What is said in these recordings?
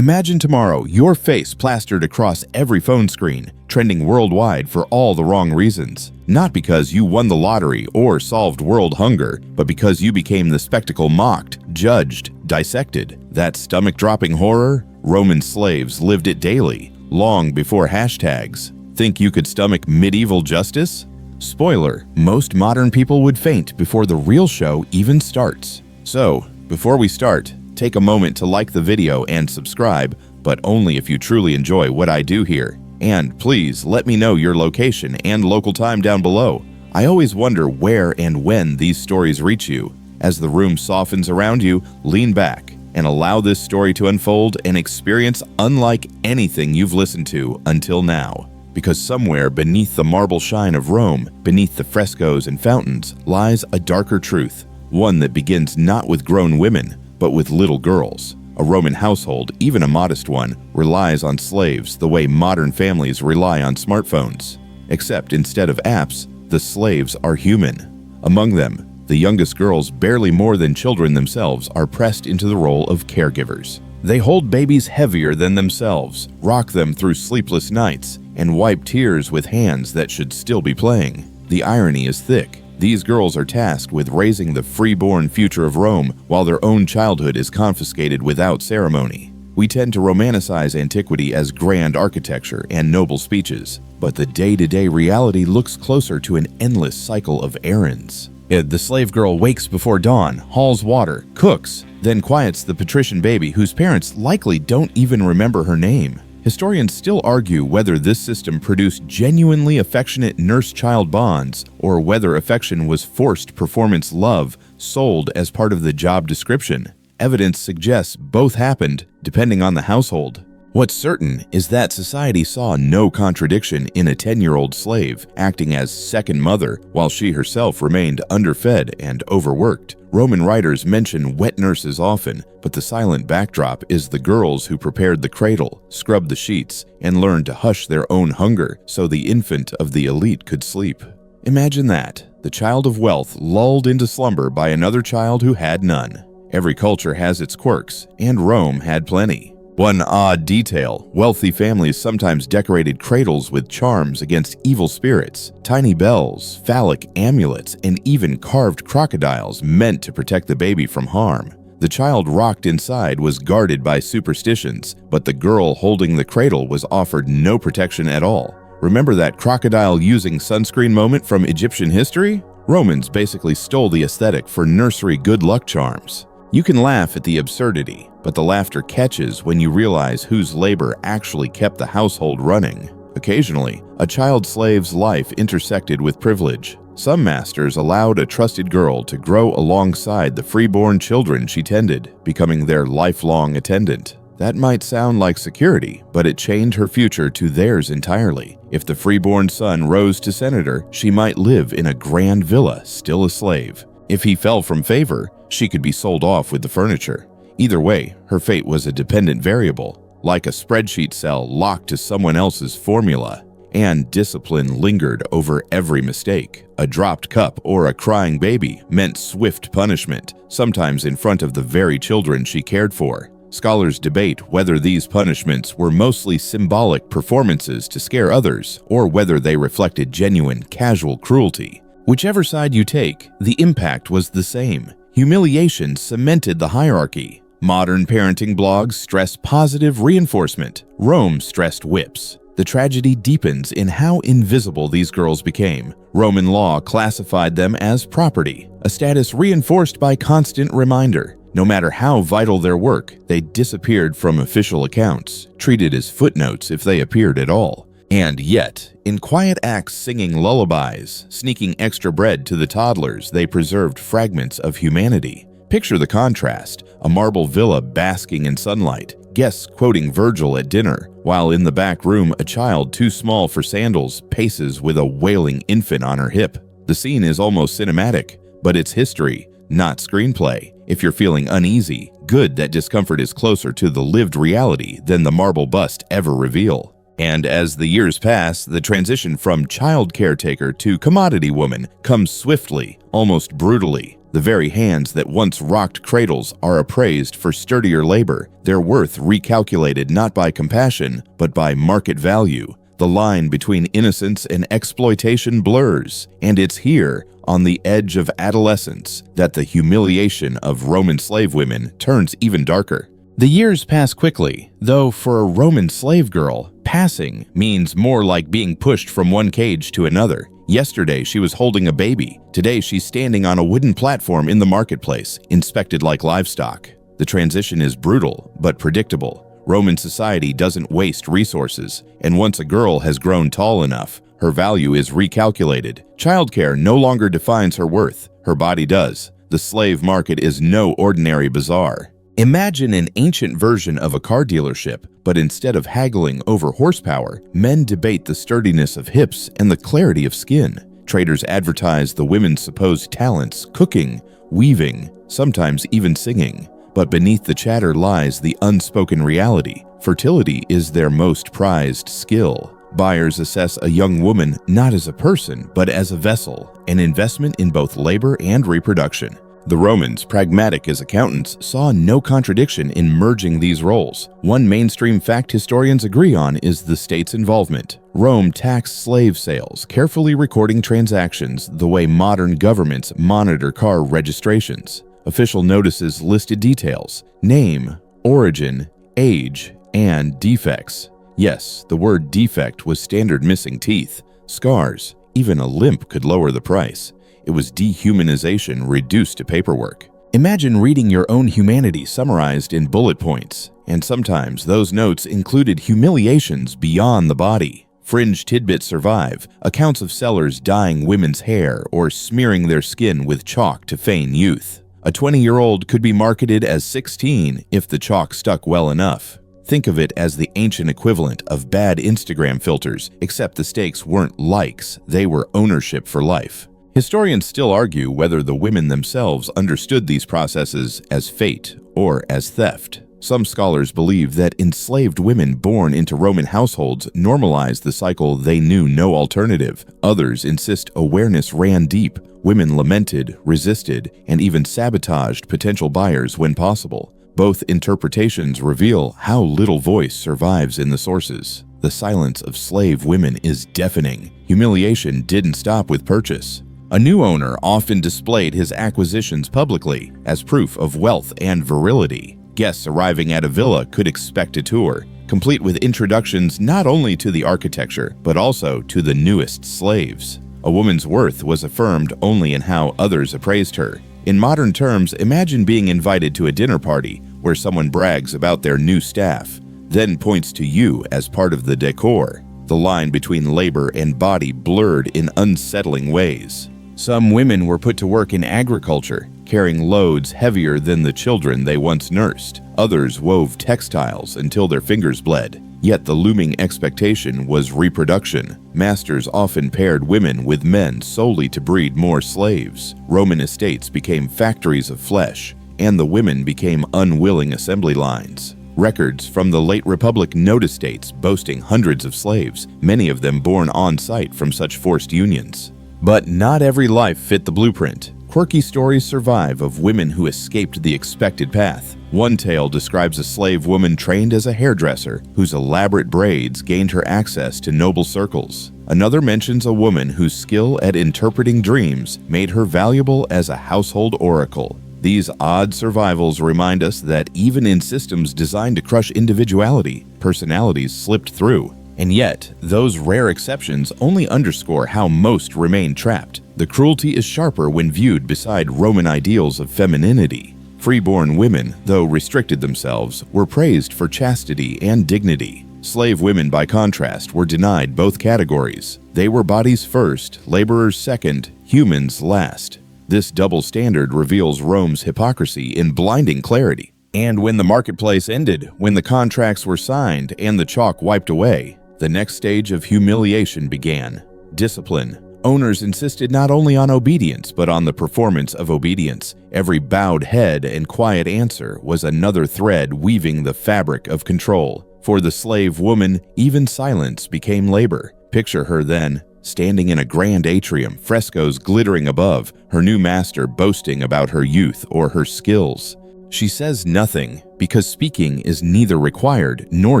Imagine tomorrow your face plastered across every phone screen, trending worldwide for all the wrong reasons. Not because you won the lottery or solved world hunger, but because you became the spectacle mocked, judged, dissected. That stomach-dropping horror? Roman slaves lived it daily, long before hashtags. Think you could stomach medieval justice? Spoiler, most modern people would faint before the real show even starts. So, before we start, take a moment to like the video and subscribe, but only if you truly enjoy what I do here. And please let me know your location and local time down below. I always wonder where and when these stories reach you. As the room softens around you, lean back and allow this story to unfold an experience unlike anything you've listened to until now. Because somewhere beneath the marble shine of Rome, beneath the frescoes and fountains, lies a darker truth. One that begins not with grown women, but with little girls. A Roman household, even a modest one, relies on slaves the way modern families rely on smartphones. Except instead of apps, the slaves are human. Among them, the youngest girls, barely more than children themselves, are pressed into the role of caregivers. They hold babies heavier than themselves, rock them through sleepless nights, and wipe tears with hands that should still be playing. The irony is thick. These girls are tasked with raising the free-born future of Rome while their own childhood is confiscated without ceremony. We tend to romanticize antiquity as grand architecture and noble speeches, but the day-to-day reality looks closer to an endless cycle of errands. The slave girl wakes before dawn, hauls water, cooks, then quiets the patrician baby whose parents likely don't even remember her name. Historians still argue whether this system produced genuinely affectionate nurse-child bonds or whether affection was forced performance love sold as part of the job description. Evidence suggests both happened, depending on the household. What's certain is that society saw no contradiction in a 10-year-old slave acting as second mother while she herself remained underfed and overworked. Roman writers mention wet nurses often, but the silent backdrop is the girls who prepared the cradle, scrubbed the sheets, and learned to hush their own hunger so the infant of the elite could sleep. Imagine that, the child of wealth lulled into slumber by another child who had none. Every culture has its quirks, and Rome had plenty. One odd detail, wealthy families sometimes decorated cradles with charms against evil spirits, tiny bells, phallic amulets, and even carved crocodiles meant to protect the baby from harm. The child rocked inside was guarded by superstitions, but the girl holding the cradle was offered no protection at all. Remember that crocodile using sunscreen moment from Egyptian history? Romans basically stole the aesthetic for nursery good luck charms. You can laugh at the absurdity, but the laughter catches when you realize whose labor actually kept the household running. Occasionally, a child slave's life intersected with privilege. Some masters allowed a trusted girl to grow alongside the freeborn children she tended, becoming their lifelong attendant. That might sound like security, but it chained her future to theirs entirely. If the freeborn son rose to senator, she might live in a grand villa, still a slave. If he fell from favor, she could be sold off with the furniture. Either way, her fate was a dependent variable, like a spreadsheet cell locked to someone else's formula. And discipline lingered over every mistake. A dropped cup or a crying baby meant swift punishment, sometimes in front of the very children she cared for. Scholars debate whether these punishments were mostly symbolic performances to scare others, or whether they reflected genuine, casual cruelty. Whichever side you take, the impact was the same. Humiliation cemented the hierarchy. Modern parenting blogs stress positive reinforcement. Rome stressed whips. The tragedy deepens in how invisible these girls became. Roman law classified them as property, a status reinforced by constant reminder. No matter how vital their work, they disappeared from official accounts, treated as footnotes if they appeared at all. And yet, in quiet acts singing lullabies, sneaking extra bread to the toddlers, they preserved fragments of humanity. Picture the contrast, a marble villa basking in sunlight, guests quoting Virgil at dinner, while in the back room a child too small for sandals paces with a wailing infant on her hip. The scene is almost cinematic, but it's history, not screenplay. If you're feeling uneasy, good that discomfort is closer to the lived reality than the marble bust ever reveal. And as the years pass, the transition from child caretaker to commodity woman comes swiftly, almost brutally. The very hands that once rocked cradles are appraised for sturdier labor, their worth recalculated not by compassion, but by market value. The line between innocence and exploitation blurs, and it's here, on the edge of adolescence, that the humiliation of Roman slave women turns even darker. The years pass quickly, though for a Roman slave girl, passing means more like being pushed from one cage to another. Yesterday, she was holding a baby. Today, she's standing on a wooden platform in the marketplace, inspected like livestock. The transition is brutal, but predictable. Roman society doesn't waste resources, and once a girl has grown tall enough, her value is recalculated. Childcare no longer defines her worth. Her body does. The slave market is no ordinary bazaar. Imagine an ancient version of a car dealership, but instead of haggling over horsepower, men debate the sturdiness of hips and the clarity of skin. Traders advertise the women's supposed talents, cooking, weaving, sometimes even singing. But beneath the chatter lies the unspoken reality. Fertility is their most prized skill. Buyers assess a young woman not as a person, but as a vessel, an investment in both labor and reproduction. The Romans, pragmatic as accountants, saw no contradiction in merging these roles. One mainstream fact historians agree on is the state's involvement. Rome taxed slave sales, carefully recording transactions the way modern governments monitor car registrations. Official notices listed details: name, origin, age, and defects. Yes, the word defect was standard: missing teeth, scars, even a limp could lower the price. It was dehumanization reduced to paperwork. Imagine reading your own humanity summarized in bullet points, and sometimes those notes included humiliations beyond the body. Fringe tidbits survive, accounts of sellers dyeing women's hair or smearing their skin with chalk to feign youth. A 20-year-old could be marketed as 16 if the chalk stuck well enough. Think of it as the ancient equivalent of bad Instagram filters, except the stakes weren't likes, they were ownership for life. Historians still argue whether the women themselves understood these processes as fate or as theft. Some scholars believe that enslaved women born into Roman households normalized the cycle they knew no alternative. Others insist awareness ran deep. Women lamented, resisted, and even sabotaged potential buyers when possible. Both interpretations reveal how little voice survives in the sources. The silence of slave women is deafening. Humiliation didn't stop with purchase. A new owner often displayed his acquisitions publicly as proof of wealth and virility. Guests arriving at a villa could expect a tour, complete with introductions not only to the architecture, but also to the newest slaves. A woman's worth was affirmed only in how others appraised her. In modern terms, imagine being invited to a dinner party where someone brags about their new staff, then points to you as part of the decor. The line between labor and body blurred in unsettling ways. Some women were put to work in agriculture, carrying loads heavier than the children they once nursed. Others wove textiles until their fingers bled. Yet the looming expectation was reproduction. Masters often paired women with men solely to breed more slaves. Roman estates became factories of flesh, and the women became unwilling assembly lines. Records from the late Republic note estates boasting hundreds of slaves, many of them born on site from such forced unions. But not every life fit the blueprint. Quirky stories survive of women who escaped the expected path. One tale describes a slave woman trained as a hairdresser whose elaborate braids gained her access to noble circles. Another mentions a woman whose skill at interpreting dreams made her valuable as a household oracle. These odd survivals remind us that even in systems designed to crush individuality, personalities slipped through. And yet, those rare exceptions only underscore how most remain trapped. The cruelty is sharper when viewed beside Roman ideals of femininity. Freeborn women, though restricted themselves, were praised for chastity and dignity. Slave women, by contrast, were denied both categories. They were bodies first, laborers second, humans last. This double standard reveals Rome's hypocrisy in blinding clarity. And when the marketplace ended, when the contracts were signed and the chalk wiped away, the next stage of humiliation began: discipline. Owners insisted not only on obedience, but on the performance of obedience. Every bowed head and quiet answer was another thread weaving the fabric of control. For the slave woman, even silence became labor. Picture her then, standing in a grand atrium, frescoes glittering above, her new master boasting about her youth or her skills. She says nothing, because speaking is neither required nor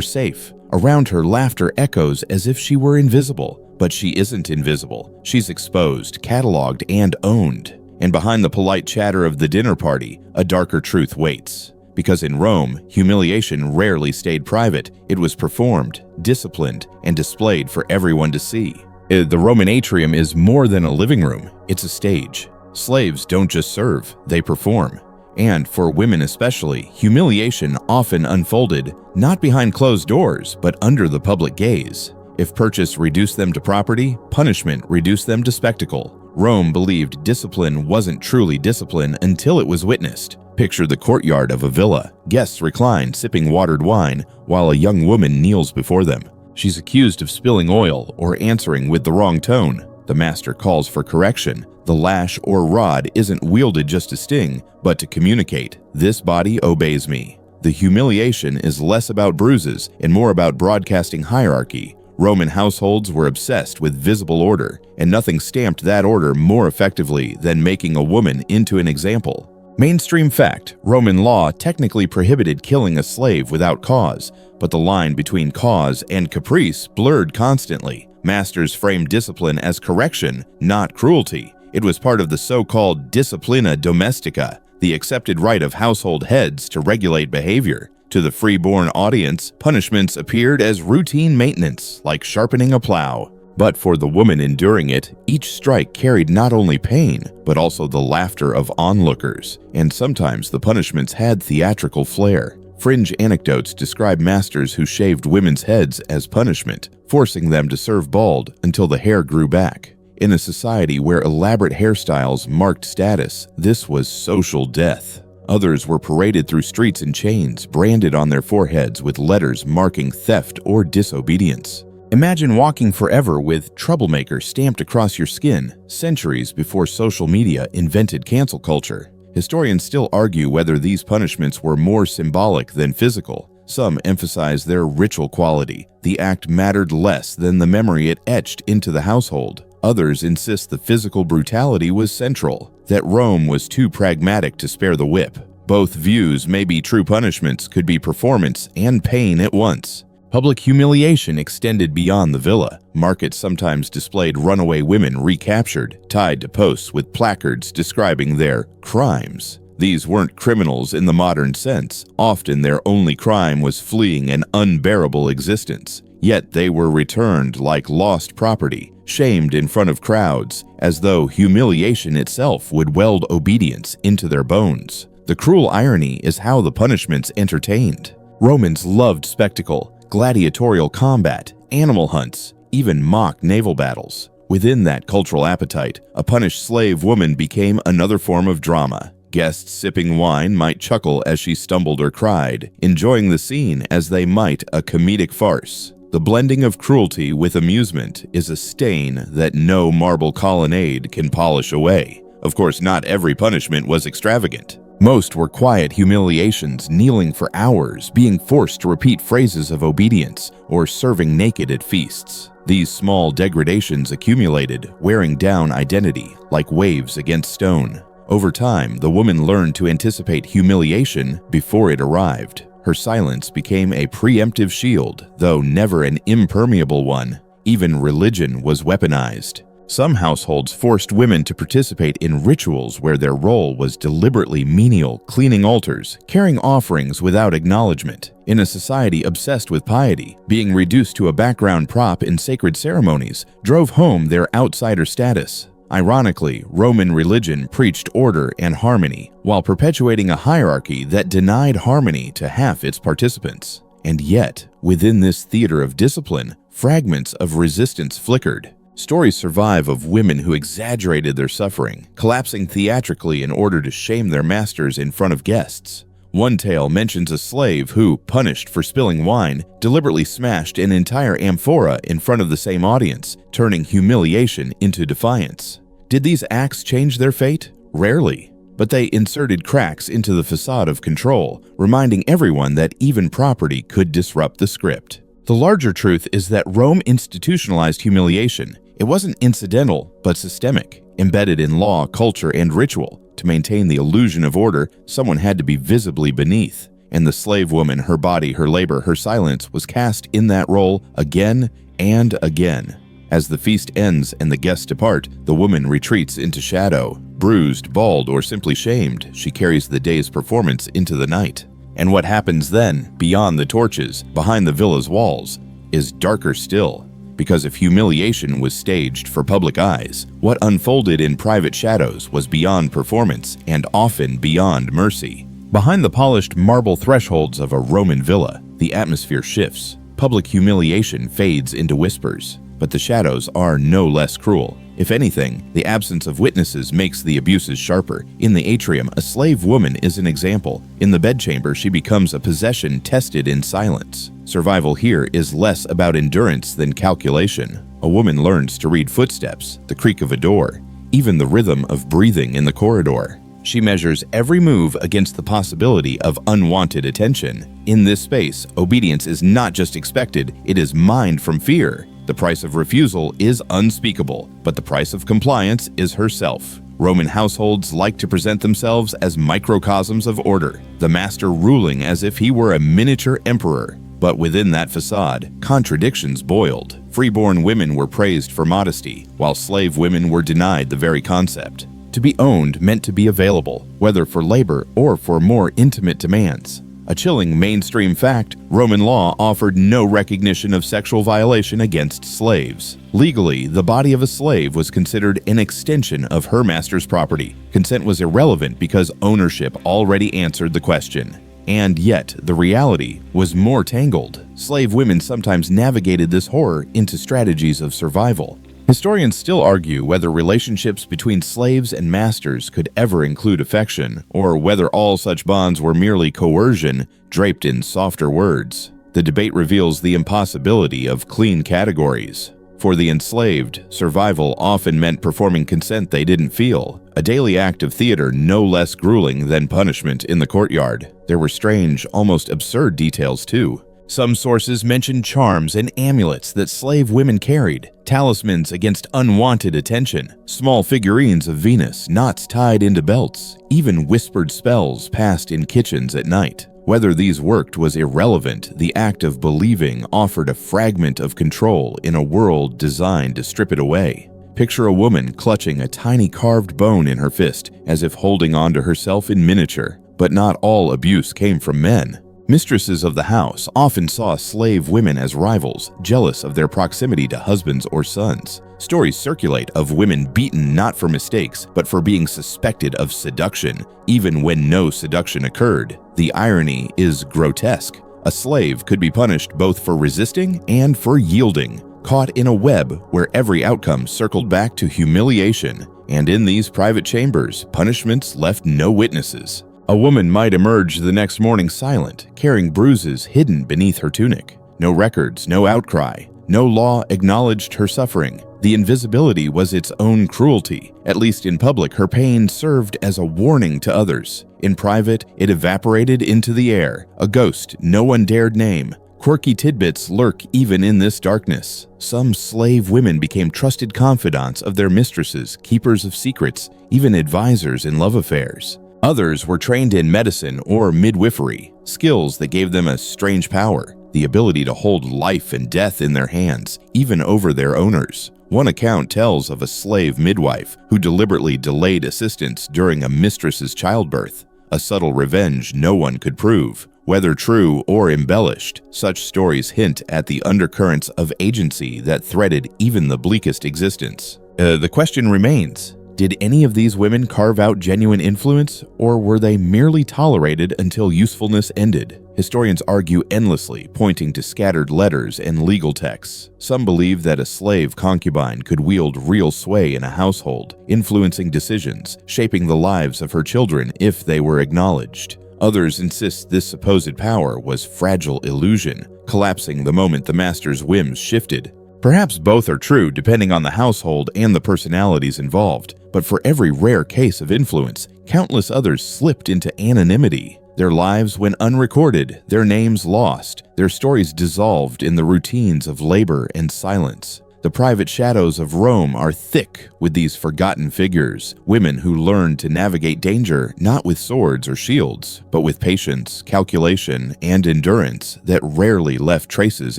safe. Around her, laughter echoes as if she were invisible. But she isn't invisible. She's exposed, cataloged, and owned. And behind the polite chatter of the dinner party, a darker truth waits. Because in Rome, humiliation rarely stayed private. It was performed, disciplined, and displayed for everyone to see. The Roman atrium is more than a living room. It's a stage. Slaves don't just serve, they perform. And for women especially, humiliation often unfolded not behind closed doors, but under the public gaze. If purchase reduced them to property, punishment reduced them to spectacle. Rome believed discipline wasn't truly discipline until it was witnessed. Picture the courtyard of a villa. Guests recline, sipping watered wine, while a young woman kneels before them. She's accused of spilling oil or answering with the wrong tone. The master calls for correction. The lash or rod isn't wielded just to sting, but to communicate. This body obeys me. The humiliation is less about bruises and more about broadcasting hierarchy. Roman households were obsessed with visible order, and nothing stamped that order more effectively than making a woman into an example. Mainstream fact: Roman law technically prohibited killing a slave without cause, but the line between cause and caprice blurred constantly. Masters framed discipline as correction, not cruelty. It was part of the so-called disciplina domestica, the accepted right of household heads to regulate behavior. To the free-born audience, punishments appeared as routine maintenance, like sharpening a plow. But for the woman enduring it, each strike carried not only pain, but also the laughter of onlookers. And sometimes the punishments had theatrical flair. Fringe anecdotes describe masters who shaved women's heads as punishment, forcing them to serve bald until the hair grew back. In a society where elaborate hairstyles marked status, this was social death. Others were paraded through streets in chains, branded on their foreheads with letters marking theft or disobedience. Imagine walking forever with troublemaker stamped across your skin, centuries before social media invented cancel culture. Historians still argue whether these punishments were more symbolic than physical. Some emphasize their ritual quality. The act mattered less than the memory it etched into the household. Others insist the physical brutality was central, that Rome was too pragmatic to spare the whip. Both views may be true. Punishments could be performance and pain at once. Public humiliation extended beyond the villa. Markets sometimes displayed runaway women recaptured, tied to posts with placards describing their crimes. These weren't criminals in the modern sense. Often their only crime was fleeing an unbearable existence. Yet they were returned like lost property, shamed in front of crowds, as though humiliation itself would weld obedience into their bones. The cruel irony is how the punishments entertained. Romans loved spectacle, gladiatorial combat, animal hunts, even mock naval battles. Within that cultural appetite, a punished slave woman became another form of drama. Guests sipping wine might chuckle as she stumbled or cried, enjoying the scene as they might a comedic farce. The blending of cruelty with amusement is a stain that no marble colonnade can polish away. Of course, not every punishment was extravagant. Most were quiet humiliations, kneeling for hours, being forced to repeat phrases of obedience, or serving naked at feasts. These small degradations accumulated, wearing down identity like waves against stone. Over time, the woman learned to anticipate humiliation before it arrived. Her silence became a preemptive shield, though never an impermeable one. Even religion was weaponized. Some households forced women to participate in rituals where their role was deliberately menial, cleaning altars, carrying offerings without acknowledgement. In a society obsessed with piety, being reduced to a background prop in sacred ceremonies drove home their outsider status. Ironically, Roman religion preached order and harmony, while perpetuating a hierarchy that denied harmony to half its participants. And yet, within this theater of discipline, fragments of resistance flickered. Stories survive of women who exaggerated their suffering, collapsing theatrically in order to shame their masters in front of guests. One tale mentions a slave who, punished for spilling wine, deliberately smashed an entire amphora in front of the same audience, turning humiliation into defiance. Did these acts change their fate? Rarely. But they inserted cracks into the facade of control, reminding everyone that even property could disrupt the script. The larger truth is that Rome institutionalized humiliation. It wasn't incidental, but systemic, embedded in law, culture, and ritual. To maintain the illusion of order, someone had to be visibly beneath. And the slave woman, her body, her labor, her silence, was cast in that role again and again. As the feast ends and the guests depart, the woman retreats into shadow. Bruised, bald, or simply shamed, she carries the day's performance into the night. And what happens then, beyond the torches, behind the villa's walls, is darker still. Because if humiliation was staged for public eyes, what unfolded in private shadows was beyond performance and often beyond mercy. Behind the polished marble thresholds of a Roman villa, the atmosphere shifts. Public humiliation fades into whispers, but the shadows are no less cruel. If anything, the absence of witnesses makes the abuses sharper. In the atrium, a slave woman is an example. In the bedchamber, she becomes a possession tested in silence. Survival here is less about endurance than calculation. A woman learns to read footsteps, the creak of a door, even the rhythm of breathing in the corridor. She measures every move against the possibility of unwanted attention. In this space, obedience is not just expected, it is mined from fear. The price of refusal is unspeakable, but the price of compliance is herself. Roman households like to present themselves as microcosms of order, the master ruling as if he were a miniature emperor. But within that facade, contradictions boiled. Freeborn women were praised for modesty, while slave women were denied the very concept. To be owned meant to be available, whether for labor or for more intimate demands. A chilling mainstream fact, Roman law offered no recognition of sexual violation against slaves. Legally, the body of a slave was considered an extension of her master's property. Consent was irrelevant because ownership already answered the question. And yet, the reality was more tangled. Slave women sometimes navigated this horror into strategies of survival. Historians still argue whether relationships between slaves and masters could ever include affection, or whether all such bonds were merely coercion draped in softer words. The debate reveals the impossibility of clean categories. For the enslaved, survival often meant performing consent they didn't feel, a daily act of theater no less grueling than punishment in the courtyard. There were strange, almost absurd details too. Some sources mention charms and amulets that slave women carried, talismans against unwanted attention, small figurines of Venus, knots tied into belts, even whispered spells passed in kitchens at night. Whether these worked was irrelevant. The act of believing offered a fragment of control in a world designed to strip it away. Picture a woman clutching a tiny carved bone in her fist, as if holding on to herself in miniature. But not all abuse came from men. Mistresses of the house often saw slave women as rivals, jealous of their proximity to husbands or sons. Stories circulate of women beaten not for mistakes, but for being suspected of seduction, even when no seduction occurred. The irony is grotesque. A slave could be punished both for resisting and for yielding, caught in a web where every outcome circled back to humiliation. And in these private chambers, punishments left no witnesses. A woman might emerge the next morning silent, carrying bruises hidden beneath her tunic. No records, no outcry. No law acknowledged her suffering. The invisibility was its own cruelty. At least in public, her pain served as a warning to others. In private, it evaporated into the air, a ghost no one dared name. Quirky tidbits lurk even in this darkness. Some slave women became trusted confidants of their mistresses, keepers of secrets, even advisors in love affairs. Others were trained in medicine or midwifery, skills that gave them a strange power, the ability to hold life and death in their hands, even over their owners. One account tells of a slave midwife who deliberately delayed assistance during a mistress's childbirth, a subtle revenge no one could prove. Whether true or embellished, such stories hint at the undercurrents of agency that threaded even the bleakest existence. The question remains, did any of these women carve out genuine influence, or were they merely tolerated until usefulness ended? Historians argue endlessly, pointing to scattered letters and legal texts. Some believe that a slave concubine could wield real sway in a household, influencing decisions, shaping the lives of her children if they were acknowledged. Others insist this supposed power was fragile illusion, collapsing the moment the master's whims shifted. Perhaps both are true depending on the household and the personalities involved, but for every rare case of influence, countless others slipped into anonymity. Their lives went unrecorded, their names lost, their stories dissolved in the routines of labor and silence. The private shadows of Rome are thick with these forgotten figures, women who learned to navigate danger not with swords or shields, but with patience, calculation, and endurance that rarely left traces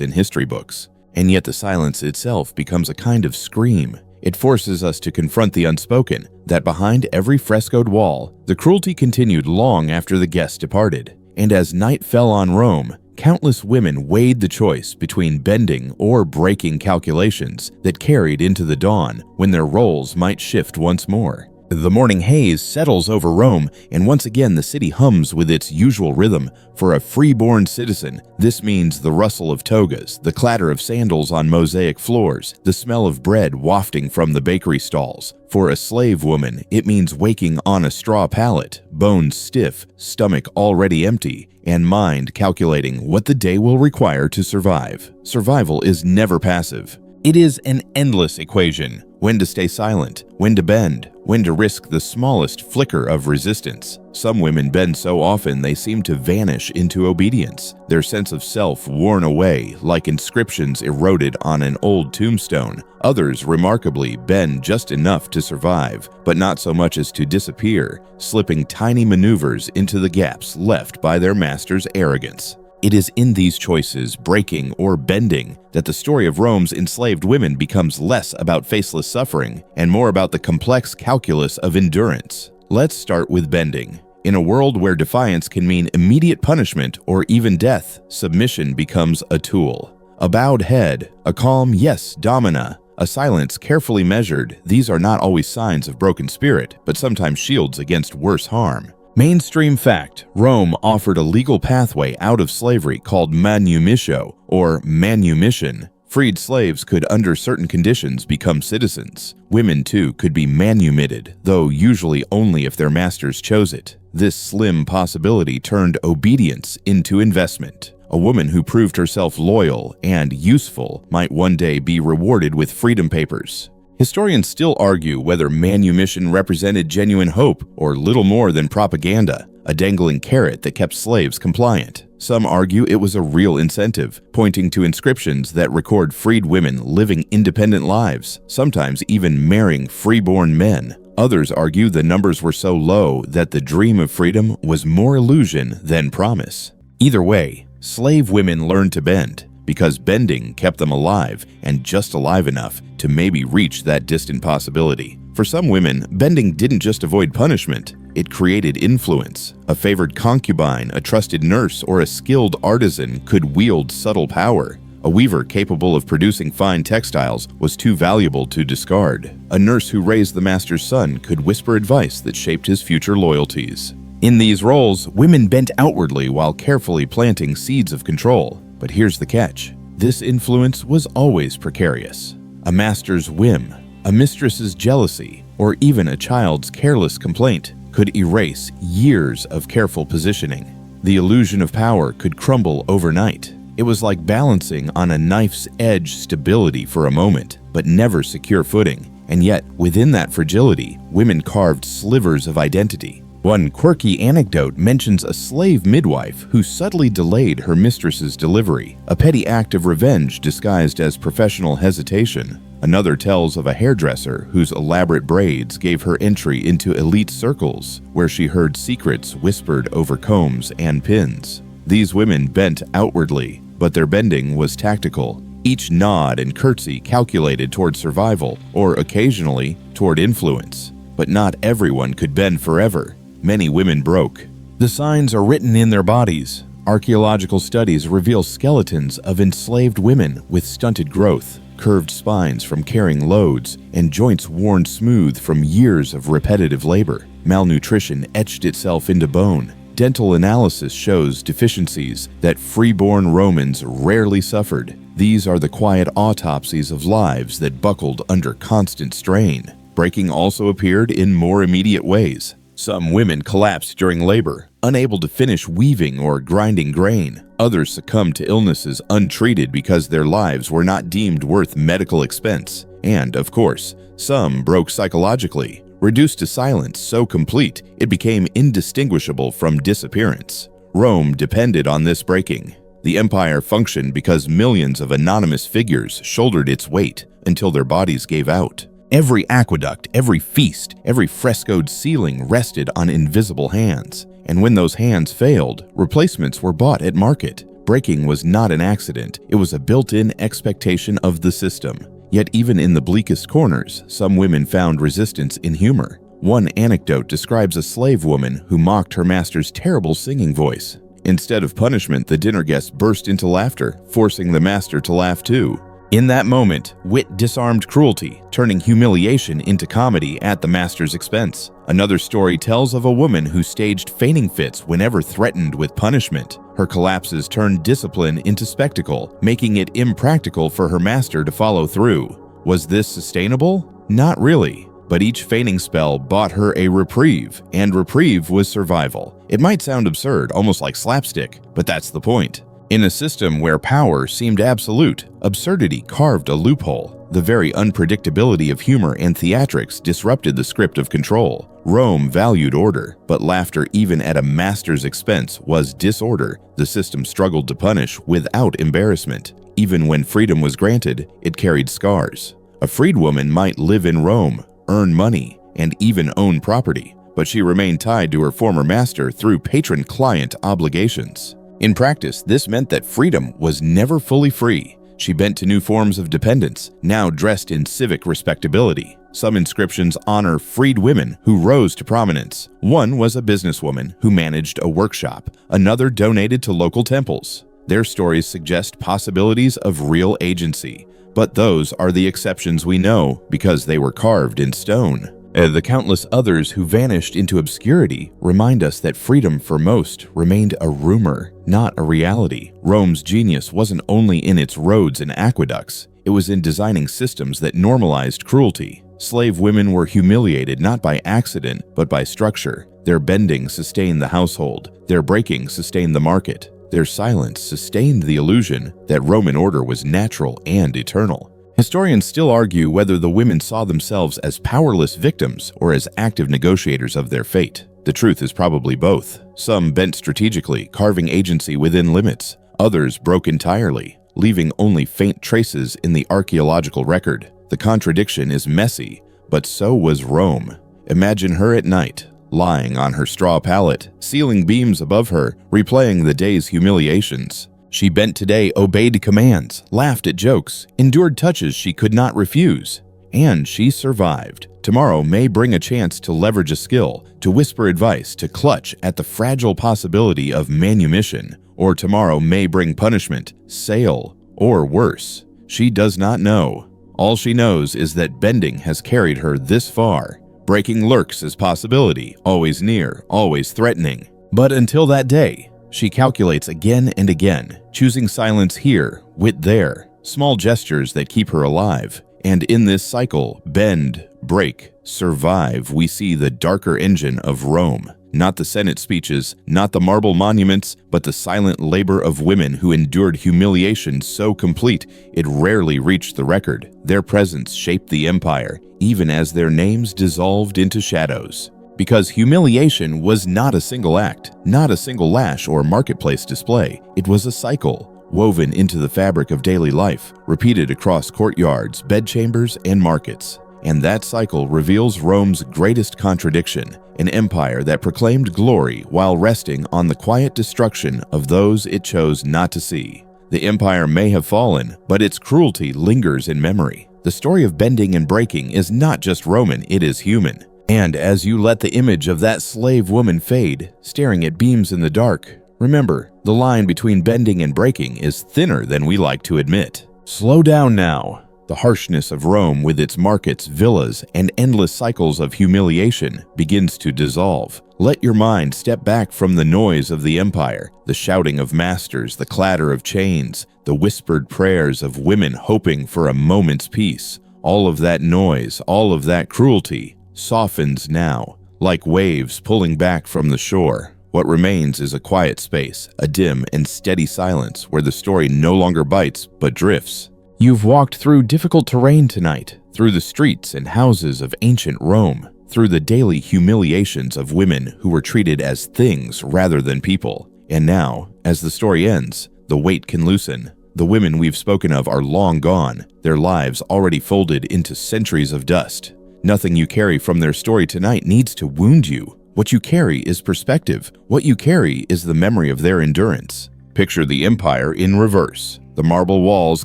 in history books. And yet the silence itself becomes a kind of scream. It forces us to confront the unspoken, that behind every frescoed wall, the cruelty continued long after the guests departed. And as night fell on Rome, countless women weighed the choice between bending or breaking calculations that carried into the dawn when their roles might shift once more. The morning haze settles over Rome, and once again the city hums with its usual rhythm. For a free-born citizen, this means the rustle of togas, the clatter of sandals on mosaic floors, the smell of bread wafting from the bakery stalls. For a slave woman, it means waking on a straw pallet, bones stiff, stomach already empty, and mind calculating what the day will require to survive. Survival is never passive. It is an endless equation: when to stay silent, when to bend, when to risk the smallest flicker of resistance. Some women bend so often they seem to vanish into obedience, their sense of self worn away like inscriptions eroded on an old tombstone. Others, remarkably, bend just enough to survive, but not so much as to disappear, slipping tiny maneuvers into the gaps left by their master's arrogance. It is in these choices, breaking or bending, that the story of Rome's enslaved women becomes less about faceless suffering and more about the complex calculus of endurance. Let's start with bending. In a world where defiance can mean immediate punishment or even death, submission becomes a tool. A bowed head, a calm yes, domina, a silence carefully measured, these are not always signs of broken spirit, but sometimes shields against worse harm. Mainstream fact: Rome offered a legal pathway out of slavery called manumission, or manumission. Freed slaves could, under certain conditions, become citizens. Women, too, could be manumitted, though usually only if their masters chose it. This slim possibility turned obedience into investment. A woman who proved herself loyal and useful might one day be rewarded with freedom papers. Historians still argue whether manumission represented genuine hope or little more than propaganda, a dangling carrot that kept slaves compliant. Some argue it was a real incentive, pointing to inscriptions that record freed women living independent lives, sometimes even marrying freeborn men. Others argue the numbers were so low that the dream of freedom was more illusion than promise. Either way, slave women learned to bend, because bending kept them alive, and just alive enough to maybe reach that distant possibility. For some women, bending didn't just avoid punishment, it created influence. A favored concubine, a trusted nurse, or a skilled artisan could wield subtle power. A weaver capable of producing fine textiles was too valuable to discard. A nurse who raised the master's son could whisper advice that shaped his future loyalties. In these roles, women bent outwardly while carefully planting seeds of control. But here's the catch: this influence was always precarious. A master's whim, a mistress's jealousy, or even a child's careless complaint could erase years of careful positioning. The illusion of power could crumble overnight. It was like balancing on a knife's edge stability for a moment, but never secure footing. And yet, within that fragility, women carved slivers of identity. One quirky anecdote mentions a slave midwife who subtly delayed her mistress's delivery, a petty act of revenge disguised as professional hesitation. Another tells of a hairdresser whose elaborate braids gave her entry into elite circles, where she heard secrets whispered over combs and pins. These women bent outwardly, but their bending was tactical. Each nod and curtsy calculated toward survival, or occasionally toward influence. But not everyone could bend forever. Many women broke. The signs are written in their bodies. Archaeological studies reveal skeletons of enslaved women with stunted growth, curved spines from carrying loads, and joints worn smooth from years of repetitive labor. Malnutrition etched itself into bone. Dental analysis shows deficiencies that freeborn Romans rarely suffered. These are the quiet autopsies of lives that buckled under constant strain. Breaking also appeared in more immediate ways. Some women collapsed during labor, unable to finish weaving or grinding grain. Others succumbed to illnesses untreated because their lives were not deemed worth medical expense. And, of course, some broke psychologically, reduced to silence so complete it became indistinguishable from disappearance. Rome depended on this breaking. The empire functioned because millions of anonymous figures shouldered its weight until their bodies gave out. Every aqueduct, every feast, every frescoed ceiling rested on invisible hands. And when those hands failed, replacements were bought at market. Breaking was not an accident, it was a built-in expectation of the system. Yet even in the bleakest corners, some women found resistance in humor. One anecdote describes a slave woman who mocked her master's terrible singing voice. Instead of punishment, the dinner guests burst into laughter, forcing the master to laugh too. In that moment, wit disarmed cruelty, turning humiliation into comedy at the master's expense. Another story tells of a woman who staged fainting fits whenever threatened with punishment. Her collapses turned discipline into spectacle, making it impractical for her master to follow through. Was this sustainable? Not really. But each fainting spell bought her a reprieve, and reprieve was survival. It might sound absurd, almost like slapstick, but that's the point. In a system where power seemed absolute, absurdity carved a loophole. The very unpredictability of humor and theatrics disrupted the script of control. Rome valued order, but laughter even at a master's expense was disorder. The system struggled to punish without embarrassment. Even when freedom was granted, it carried scars. A freed woman might live in Rome, earn money, and even own property, but she remained tied to her former master through patron-client obligations. In practice, this meant that freedom was never fully free. She bent to new forms of dependence, now dressed in civic respectability. Some inscriptions honor freed women who rose to prominence. One was a businesswoman who managed a workshop. Another donated to local temples. Their stories suggest possibilities of real agency. But those are the exceptions we know because they were carved in stone. The countless others who vanished into obscurity remind us that freedom for most remained a rumor, not a reality. Rome's genius wasn't only in its roads and aqueducts, it was in designing systems that normalized cruelty. Slave women were humiliated not by accident, but by structure. Their bending sustained the household, their breaking sustained the market. Their silence sustained the illusion that Roman order was natural and eternal. Historians still argue whether the women saw themselves as powerless victims or as active negotiators of their fate. The truth is probably both. Some bent strategically, carving agency within limits. Others broke entirely, leaving only faint traces in the archaeological record. The contradiction is messy, but so was Rome. Imagine her at night, lying on her straw pallet, ceiling beams above her, replaying the day's humiliations. She bent today, obeyed commands, laughed at jokes, endured touches she could not refuse. And she survived. Tomorrow may bring a chance to leverage a skill, to whisper advice, to clutch at the fragile possibility of manumission. Or tomorrow may bring punishment, sale, or worse. She does not know. All she knows is that bending has carried her this far. Breaking lurks as possibility, always near, always threatening. But until that day, she calculates again and again, choosing silence here, wit there, small gestures that keep her alive. And in this cycle, bend, break, survive, we see the darker engine of Rome. Not the Senate speeches, not the marble monuments, but the silent labor of women who endured humiliation so complete it rarely reached the record. Their presence shaped the empire, even as their names dissolved into shadows. Because humiliation was not a single act, not a single lash or marketplace display. It was a cycle, woven into the fabric of daily life, repeated across courtyards, bedchambers, and markets. And that cycle reveals Rome's greatest contradiction, an empire that proclaimed glory while resting on the quiet destruction of those it chose not to see. The empire may have fallen, but its cruelty lingers in memory. The story of bending and breaking is not just Roman, it is human. And as you let the image of that slave woman fade, staring at beams in the dark, remember, the line between bending and breaking is thinner than we like to admit. Slow down now. The harshness of Rome with its markets, villas, and endless cycles of humiliation begins to dissolve. Let your mind step back from the noise of the empire, the shouting of masters, the clatter of chains, the whispered prayers of women hoping for a moment's peace. All of that noise, all of that cruelty, softens now, like waves pulling back from the shore. What remains is a quiet space, a dim and steady silence where the story no longer bites but drifts. You've walked through difficult terrain tonight, through the streets and houses of ancient Rome, through the daily humiliations of women who were treated as things rather than people. And now, as the story ends, the weight can loosen. The women we've spoken of are long gone, their lives already folded into centuries of dust. Nothing you carry from their story tonight needs to wound you. What you carry is perspective. What you carry is the memory of their endurance. Picture the empire in reverse. The marble walls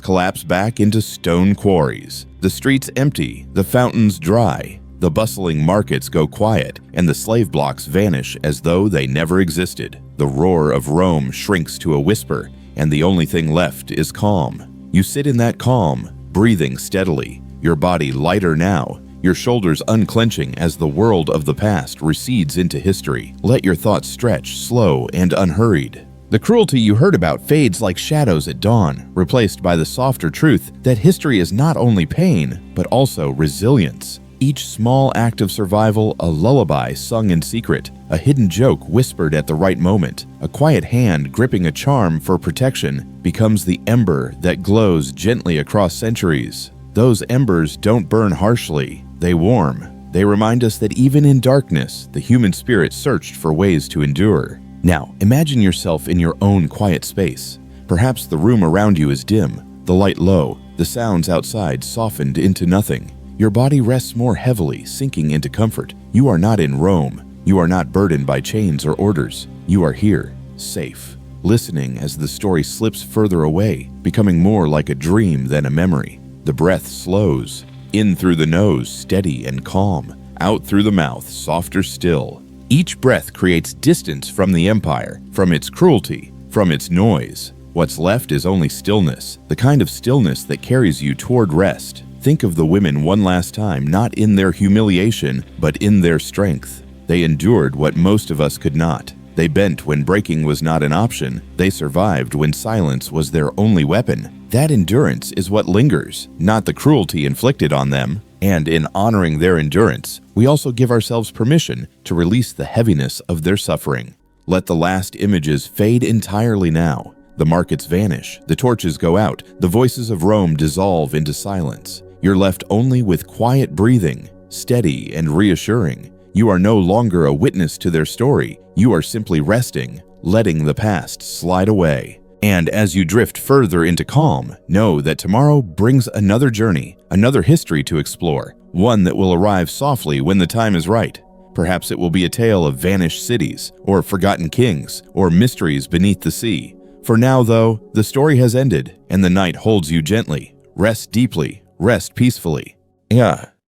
collapse back into stone quarries. The streets empty, the fountains dry. The bustling markets go quiet, and the slave blocks vanish as though they never existed. The roar of Rome shrinks to a whisper, and the only thing left is calm. You sit in that calm, breathing steadily, your body lighter now, your shoulders unclenching as the world of the past recedes into history. Let your thoughts stretch, slow and unhurried. The cruelty you heard about fades like shadows at dawn, replaced by the softer truth that history is not only pain, but also resilience. Each small act of survival, a lullaby sung in secret, a hidden joke whispered at the right moment, a quiet hand gripping a charm for protection, becomes the ember that glows gently across centuries. Those embers don't burn harshly, they warm. They remind us that even in darkness, the human spirit searched for ways to endure. Now, imagine yourself in your own quiet space. Perhaps the room around you is dim, the light low, the sounds outside softened into nothing. Your body rests more heavily, sinking into comfort. You are not in Rome. You are not burdened by chains or orders. You are here, safe, listening as the story slips further away, becoming more like a dream than a memory. The breath slows. In through the nose, steady and calm. Out through the mouth, softer still. Each breath creates distance from the empire, from its cruelty, from its noise. What's left is only stillness, the kind of stillness that carries you toward rest. Think of the women one last time, not in their humiliation, but in their strength. They endured what most of us could not. They bent when breaking was not an option. They survived when silence was their only weapon. That endurance is what lingers, not the cruelty inflicted on them. And in honoring their endurance, we also give ourselves permission to release the heaviness of their suffering. Let the last images fade entirely now. The markets vanish, the torches go out, the voices of Rome dissolve into silence. You're left only with quiet breathing, steady and reassuring. You are no longer a witness to their story. You are simply resting, letting the past slide away. And as you drift further into calm, know that tomorrow brings another journey, another history to explore, one that will arrive softly when the time is right. Perhaps it will be a tale of vanished cities, or forgotten kings, or mysteries beneath the sea. For now, though, the story has ended, and the night holds you gently. Rest deeply, rest peacefully. Yeah.